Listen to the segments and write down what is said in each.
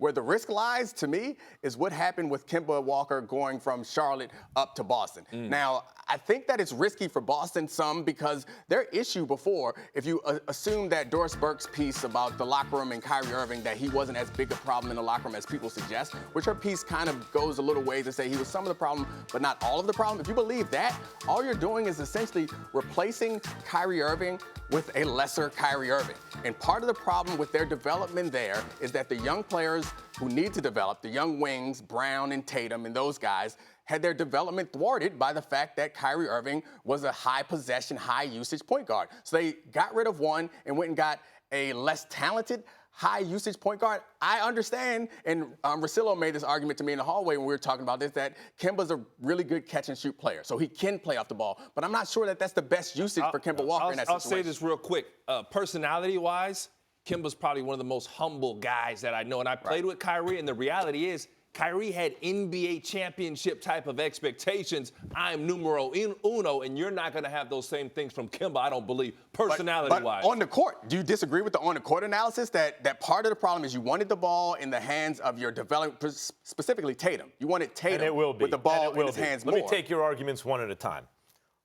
Where the risk lies, to me, is what happened with Kemba Walker going from Charlotte up to Boston. Now, I think that it's risky for Boston some because their issue before, if you assume that Doris Burke's piece about the locker room and Kyrie Irving, that he wasn't as big a problem in the locker room as people suggest, which her piece kind of goes a little ways to say he was some of the problem, but not all of the problem. If you believe that, all you're doing is essentially replacing Kyrie Irving with a lesser Kyrie Irving. And part of the problem with their development there is that the young players who need to develop, the young wings, Brown and Tatum and those guys, had their development thwarted by the fact that Kyrie Irving was a high possession, high usage point guard. So they got rid of one and went and got a less talented, high usage point guard. I understand, and Russillo made this argument to me in the hallway when we were talking about this, that Kemba's a really good catch and shoot player, so he can play off the ball. But I'm not sure that that's the best usage for Kemba Walker in that situation. I'll say this real quick. Personality-wise, Kemba's probably one of the most humble guys that I know. And I played with Kyrie, and the reality is, Kyrie had NBA championship type of expectations. I'm numero uno, and you're not going to have those same things from Kemba, I don't believe, personality-wise. But on the court, do you disagree with the on-the-court analysis that part of the problem is you wanted the ball in the hands of your development, specifically Tatum. You wanted Tatum with the ball in his hands more. Let me take your arguments one at a time.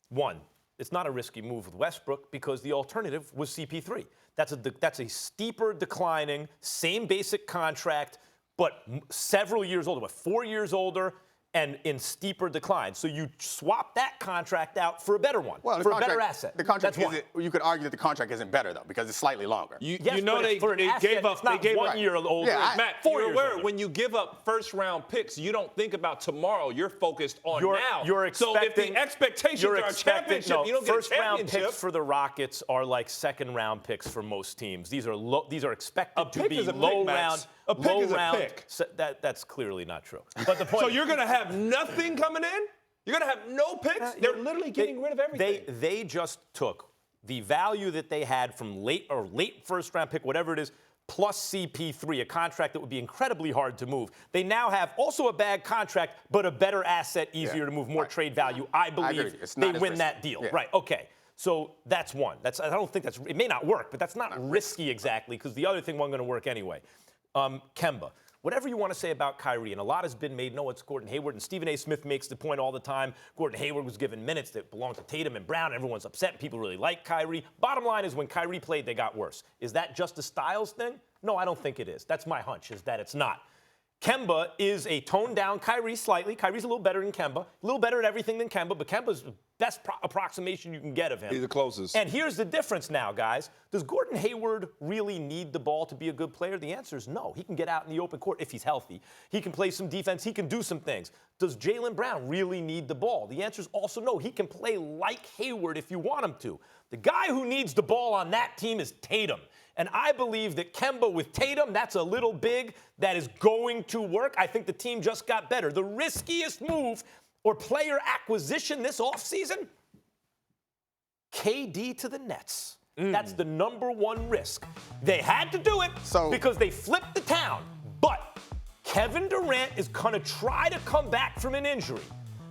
One, it's not a risky move with Westbrook because the alternative was CP3. That's a steeper declining, same basic contract, but several years older, 4 years older, and in steeper decline. So you swap that contract out for a better one, for a better asset. The contract you could argue that the contract isn't better, though, because it's slightly longer. You know they gave up 1 year older. Yeah, Matt, 4 years older. When you give up first-round picks, you don't think about tomorrow. You're focused on now. So if the expectations are a championship, you don't get a first-round championship. picks for the Rockets are like second-round picks for most teams. These are expected to be low-round. A pick is a pick. So that's clearly not true. But the point so you're going to have nothing coming in? You're going to have no picks? They're literally getting rid of everything. They just took the value that they had from late first-round pick, whatever it is, plus CP3, a contract that would be incredibly hard to move. They now have also a bad contract, but a better asset, easier to move, more trade value. I believe they win that deal. Yeah. Right, okay. So that's one. I don't think it may not work, but that's not risky exactly, because the other thing wasn't going to work anyway. Kemba, whatever you want to say about Kyrie, and a lot has been made, no, it's Gordon Hayward, and Stephen A. Smith makes the point all the time. Gordon Hayward was given minutes that belonged to Tatum and Brown. Everyone's upset. People really like Kyrie. Bottom line is when Kyrie played, they got worse. Is that just a Styles thing? No, I don't think it is. That's my hunch, is that it's not. Kemba is a toned-down Kyrie slightly. Kyrie's a little better than Kemba, a little better at everything than Kemba, but Kemba's the best approximation you can get of him. He's the closest. And here's the difference now, guys. Does Gordon Hayward really need the ball to be a good player? The answer is no. He can get out in the open court if he's healthy. He can play some defense. He can do some things. Does Jaylen Brown really need the ball? The answer is also no. He can play like Hayward if you want him to. The guy who needs the ball on that team is Tatum. And I believe that Kemba with Tatum, that's a little big. That is going to work. I think the team just got better. The riskiest move or player acquisition this offseason, KD to the Nets. That's the #1 risk. They had to do it because they flipped the town. But Kevin Durant is going to try to come back from an injury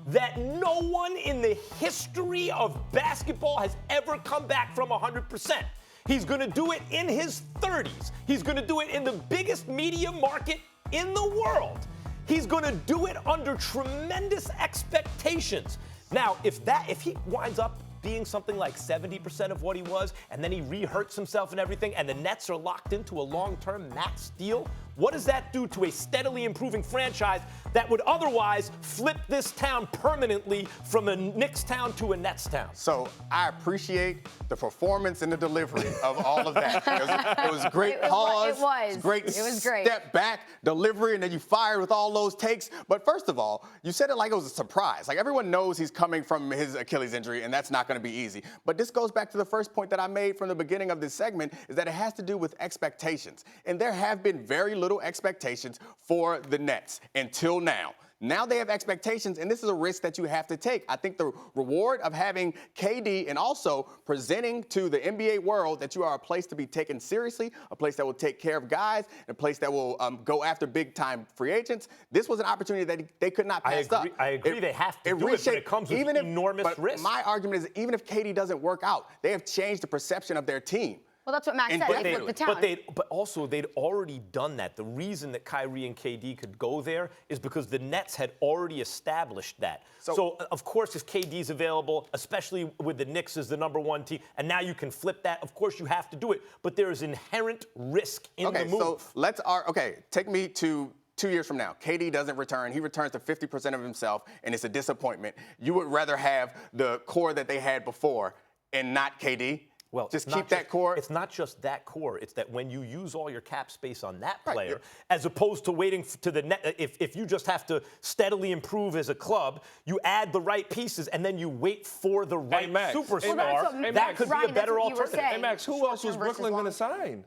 that no one in the history of basketball has ever come back from 100%. He's going to do it in his 30s. He's going to do it in the biggest media market in the world. He's going to do it under tremendous expectations. Now, if he winds up being something like 70% of what he was, and then he re-hurts himself and everything, and the Nets are locked into a long-term max deal, what does that do to a steadily improving franchise that would otherwise flip this town permanently from a Knicks town to a Nets town? So I appreciate the performance and the delivery of all of that. It was great pause. It was great. Step back, delivery, and then you fired with all those takes. But first of all, you said it like it was a surprise. Like everyone knows he's coming from his Achilles injury, and that's not going to be easy. But this goes back to the first point that I made from the beginning of this segment, is that it has to do with expectations. And there have been very little expectations for the Nets until now. Now they have expectations, and this is a risk that you have to take. I think the reward of having KD and also presenting to the NBA world that you are a place to be taken seriously, a place that will take care of guys, a place that will go after big-time free agents. This was an opportunity that they could not pass up. I agree they have to do it, but it comes with enormous risk. My argument is even if KD doesn't work out, they have changed the perception of their team. Well, that's what Max said. They flipped the town. But also, they'd already done that. The reason that Kyrie and KD could go there is because the Nets had already established that. So of course, if KD's available, especially with the Knicks as the #1 team, and now you can flip that, of course you have to do it. But there is inherent risk in the move. So take me to 2 years from now. KD doesn't return. He returns to 50% of himself, and it's a disappointment. You would rather have the core that they had before and not KD? Well, just keep that core. It's not just that core. It's that when you use all your cap space on that player, as opposed to waiting to the net, if you just have to steadily improve as a club, you add the right pieces and then you wait for the right superstar. That could be a better alternative. Hey, Max, who else was Brooklyn going to sign?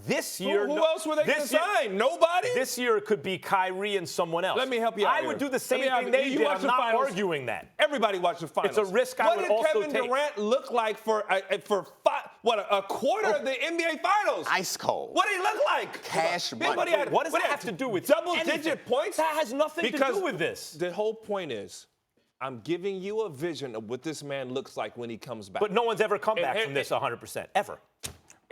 This year, who else were they going to sign? Nobody? This year it could be Kyrie and someone else. Let me help you out I would do the same thing they did. I'm not arguing that. Everybody watched the finals. It's a risk I would also take. What did Kevin Durant look like for a quarter of the NBA Finals? Ice cold. What did he look like? Cash money. What does that have to do with double-digit points? That has nothing to do with this. The whole point is, I'm giving you a vision of what this man looks like when he comes back. But no one's ever come back from this 100%, ever.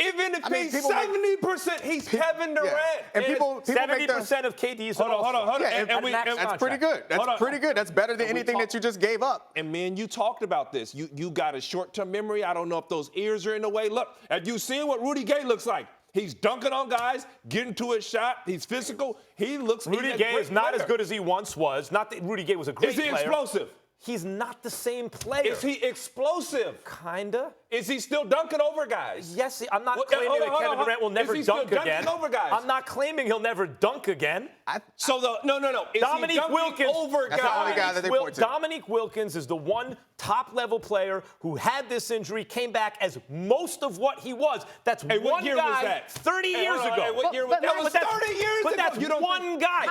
Even if he's 70%, he's Kevin Durant. And people 70% of KD's. Hold on. That's pretty good. That's pretty good. That's better than anything that you just gave up. And me and you talked about this. You got a short-term memory. I don't know if those ears are in the way. Look, have you seen what Rudy Gay looks like? He's dunking on guys, getting to his shot. He's physical. He looks. Rudy Gay is not as good as he once was. Not that Rudy Gay was a great player. Is he explosive? He's not the same player. Is he explosive? Kinda. Is he still dunking over guys? Yes, I'm not claiming that Kevin Durant will never dunk again. Over guys? I'm not claiming he'll never dunk again. No. Is Dominique Wilkins over That's the only guy that they point to. Dominique Wilkins is the one top-level player who had this injury, came back as most of what he was. That's one what year guy was that? 30 years ago. Hey, what year was that? Was 30 years ago. But that's one guy.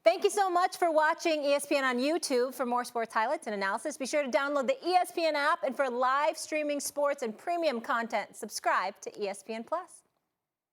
Thank you so much for watching ESPN on YouTube. For more sports highlights and analysis, be sure to download the ESPN app. And for live streaming sports and premium content, subscribe to ESPN+.